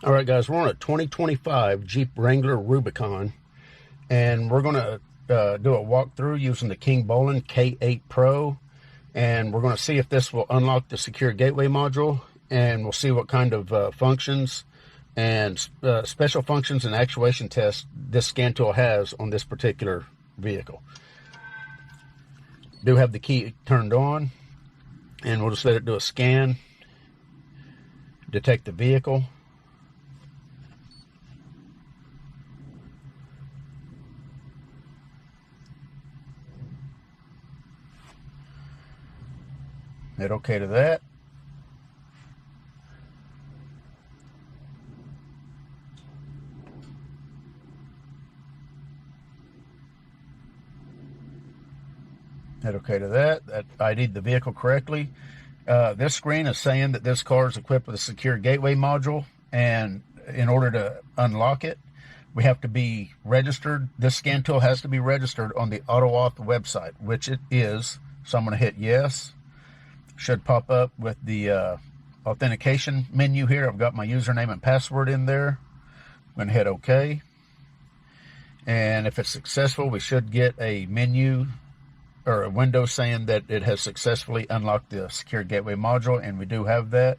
All right, guys, we're on a 2025 Jeep Wrangler Rubicon, and we're going to do a walkthrough using the Kingbolen K8 Pro, and we're going to see if this will unlock the secure gateway module, and we'll see what kind of functions and special functions and actuation tests this scan tool has on this particular vehicle. Do have the key turned on, and we'll just let it do a scan, detect the vehicle. Hit OK to that. Hit OK to that. That ID'd the vehicle correctly. This screen is saying that this car is equipped with a secure gateway module, and in order to unlock it, we have to be registered. This scan tool has to be registered on the AutoAuth website, which it is. So I'm going to hit yes. Should pop up with the authentication menu here. I've got my username and password in there. I'm going to hit OK. And if it's successful, we should get a menu or a window saying that it has successfully unlocked the secure gateway module, and we do have that.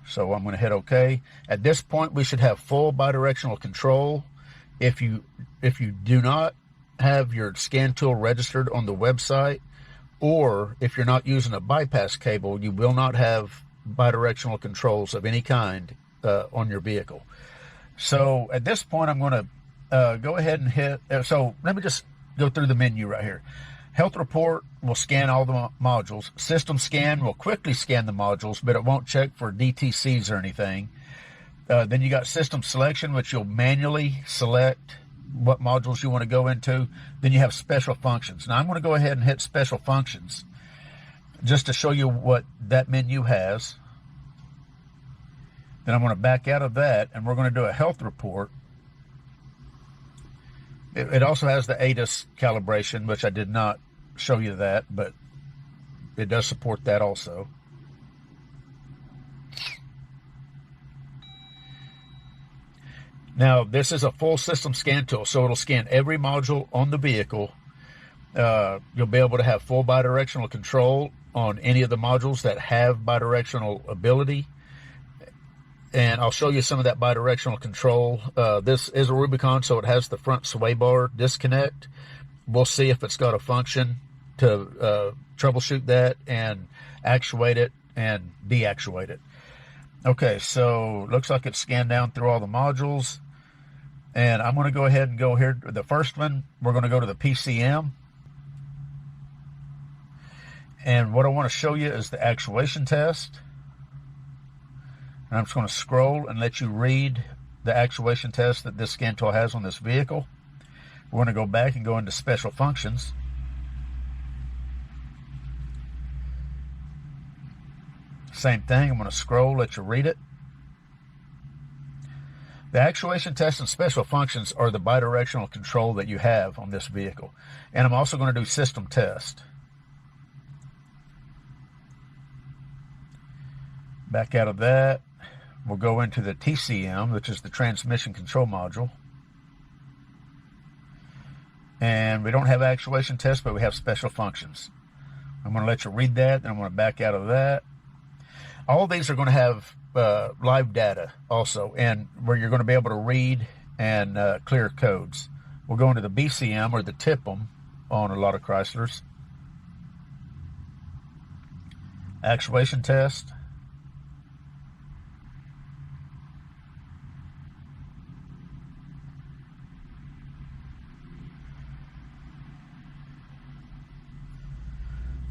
So I'm going to hit OK. At this point, we should have full bidirectional control. If you do not have your scan tool registered on the website, or if you're not using a bypass cable, you will not have bidirectional controls of any kind on your vehicle. So at this point, I'm going to go ahead and hit. So let me just go through the menu right here. Health report will scan all the modules. System scan will quickly scan the modules, but it won't check for DTCs or anything. Then you got system selection, which you'll manually select what modules you want to go into. Then you have special functions. Now I'm going to go ahead and hit special functions just to show you what that menu has. Then I'm going to back out of that, and we're going to do a health report. It also has the ADAS calibration, which I did not show you that, but it does support that also. Now, this is a full system scan tool, so it'll scan every module on the vehicle. You'll be able to have full bidirectional control on any of the modules that have bidirectional ability. And I'll show you some of that bidirectional control. This is a Rubicon, so it has the front sway bar disconnect. We'll see if it's got a function to troubleshoot that and actuate it and deactuate it. Okay, so looks like it's scanned down through all the modules. And I'm going to go ahead and go here. The first one, we're going to go to the PCM. And what I want to show you is the actuation test. And I'm just going to scroll and let you read the actuation test that this scan tool has on this vehicle. We're going to go back and go into special functions. Same thing, I'm going to scroll, let you read it. The actuation test and special functions are the bidirectional control that you have on this vehicle. And I'm also going to do system test. Back out of that. We'll go into the TCM, which is the transmission control module. And we don't have actuation test, but we have special functions. I'm going to let you read that, then I'm going to back out of that. All of these are going to have live data also, and where you're going to be able to read and clear codes. We'll go into the BCM, or the TPM, on a lot of Chryslers. Actuation test.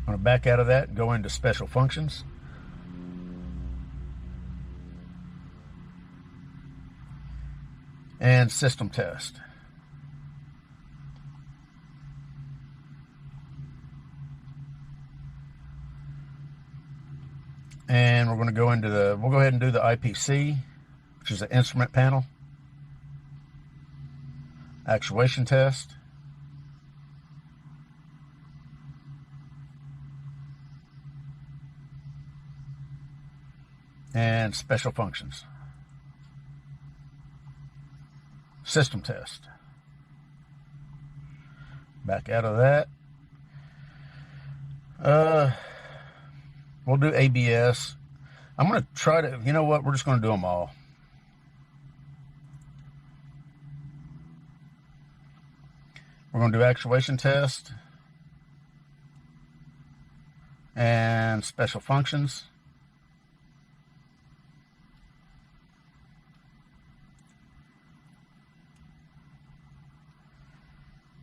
I'm going to back out of that and go into special functions. And system test. And we're going to go into we'll go ahead and do the IPC, which is the instrument panel. Actuation test. And special functions. system test. Back out of that. We'll do ABS. I'm going to try to, you know what, we're just going to do them all. We're going to do actuation test and special functions.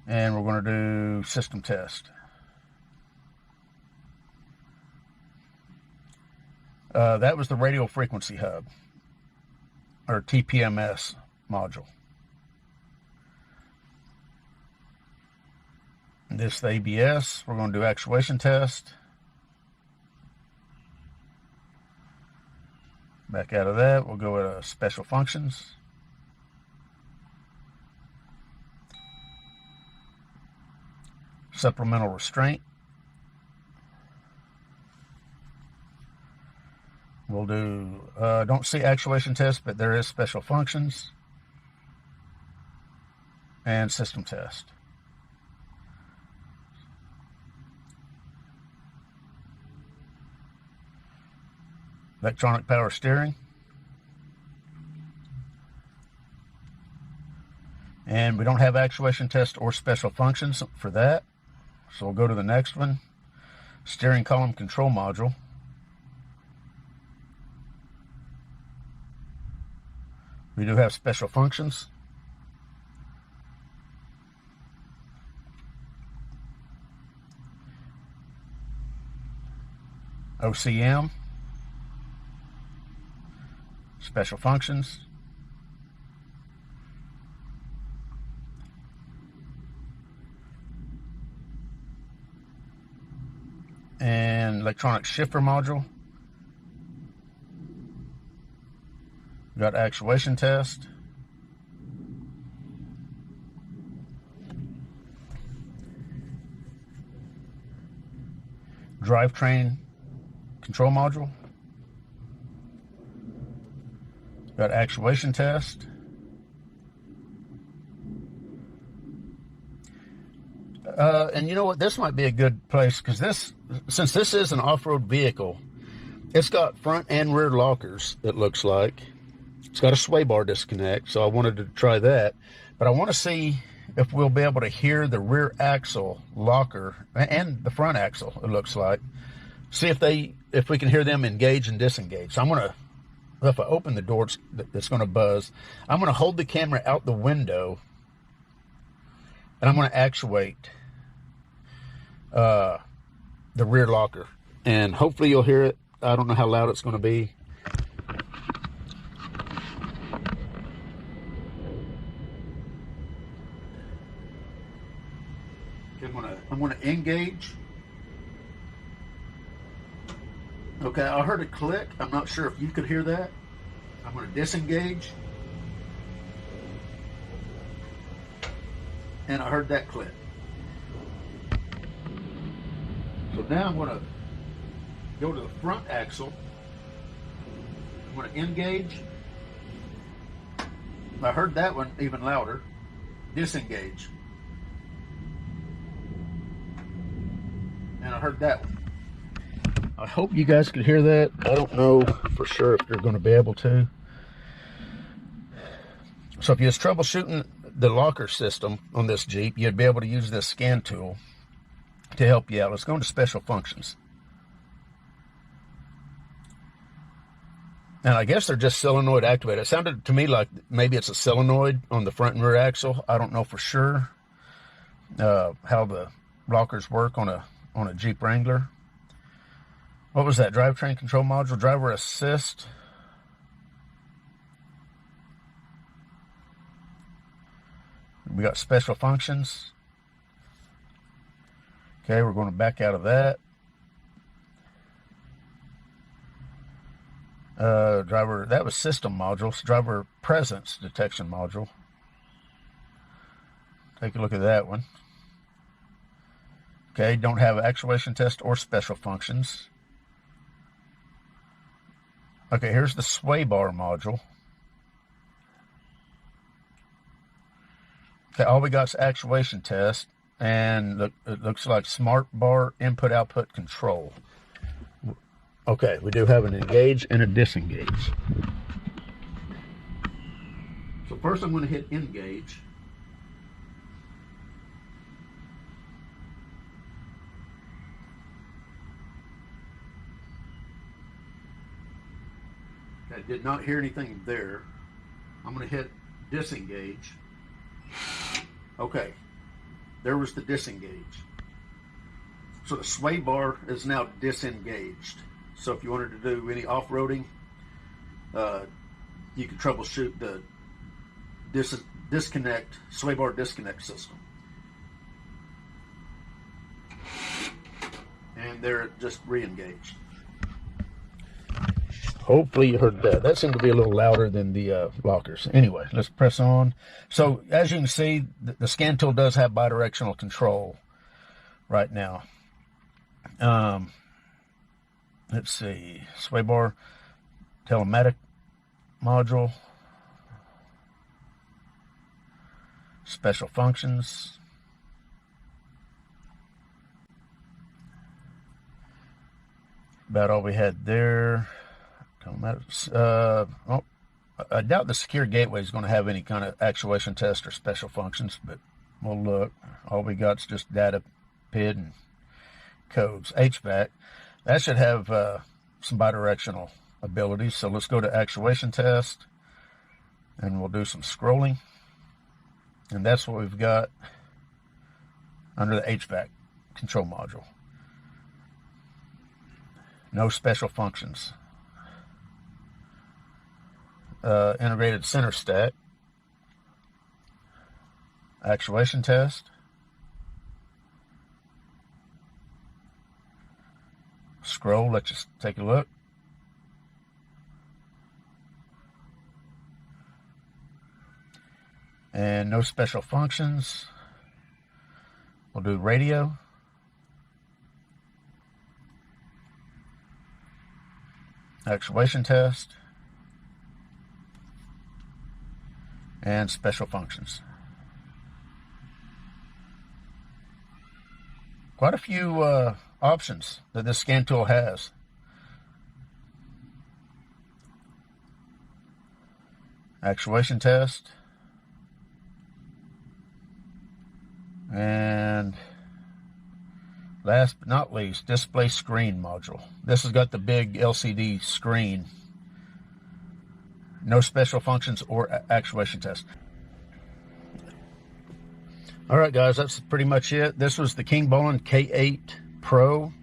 And we're going to do system test. That was the radio frequency hub, or TPMS module. This is the ABS. We're going to do actuation test. Back out of that, we'll go to special functions. Supplemental restraint. We'll do, don't see actuation test, but there is special functions. And system test. Electronic power steering. And we don't have actuation test or special functions for that. So we'll go to the next one. Steering column control module. We do have special functions. OCM. Special functions. And electronic shifter module. We got actuation test. Drivetrain control module. Got actuation test. And you know what? This might be a good place because since this is an off-road vehicle, it's got front and rear lockers, it looks like. It's got a sway bar disconnect, so I wanted to try that. But I want to see if we'll be able to hear the rear axle locker and the front axle, it looks like. See if we can hear them engage and disengage. So I'm going to, if I open the door, it's going to buzz. I'm going to hold the camera out the window, and I'm going to actuate the rear locker. And hopefully you'll hear it. I don't know how loud it's going to be. I'm going to engage. Okay, I heard a click. I'm not sure if you could hear that. I'm going to disengage. And I heard that click. So now I'm going to go to the front axle. I'm going to engage. I heard that one even louder. Disengage. And I heard that one. I hope you guys could hear that. I don't know for sure if you're going to be able to. So if you're troubleshooting the locker system on this Jeep, you'd be able to use this scan tool to help you out. Let's go into special functions. And I guess they're just solenoid activated. It sounded to me like maybe it's a solenoid on the front and rear axle. I don't know for sure how the lockers work on a Jeep Wrangler. What was that? Drivetrain control module, driver assist. We got special functions. Okay, we're going to back out of that. Driver, that was system modules. Driver presence detection module. Take a look at that one. Okay, don't have actuation test or special functions. Okay, here's the sway bar module. Okay, all we got is actuation test, and it looks like smart bar input-output control. Okay, we do have an engage and a disengage. So first I'm going to hit engage. I did not hear anything there. I'm going to hit disengage. Okay, there was the disengage. So the sway bar is now disengaged. So if you wanted to do any off-roading, you can troubleshoot the disconnect, sway bar disconnect system. And there it just re-engaged. Hopefully you heard that. That seemed to be a little louder than the lockers. Anyway, let's press on. So as you can see, the scan tool does have bidirectional control right now. Let's see, sway bar, telematic module, special functions. About all we had there. Oh, I doubt the secure gateway is going to have any kind of actuation test or special functions, but we'll look. All we got is just data PID and codes. HVAC, that should have some bidirectional abilities. So let's go to actuation test, and we'll do some scrolling. And that's what we've got under the HVAC control module. No special functions. Integrated center stack, actuation test, scroll, let's just take a look. And no special functions. We'll do radio. Actuation test. And special functions. Quite a few options that this scan tool has. Actuation test. And last but not least, display screen module. This has got the big LCD screen. No special functions or actuation test. All right, guys, that's pretty much it. This was the Kingbolen K8 Pro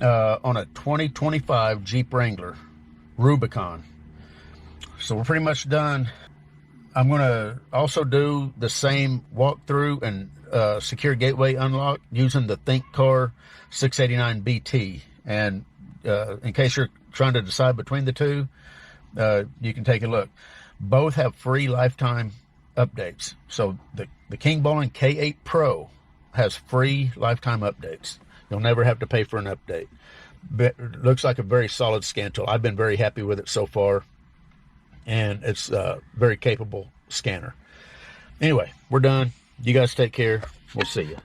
on a 2025 Jeep Wrangler Rubicon. So we're pretty much done. I'm going to also do the same walkthrough and secure gateway unlock using the ThinkTPMS 689 BT. And in case you're trying to decide between the two, you can take a look. Both have free lifetime updates. So the Kingbolen K8 Pro has free lifetime updates. You'll never have to pay for an update. But it looks like a very solid scan tool. I've been very happy with it so far, and it's a very capable scanner. Anyway, we're done. You guys take care. We'll see you.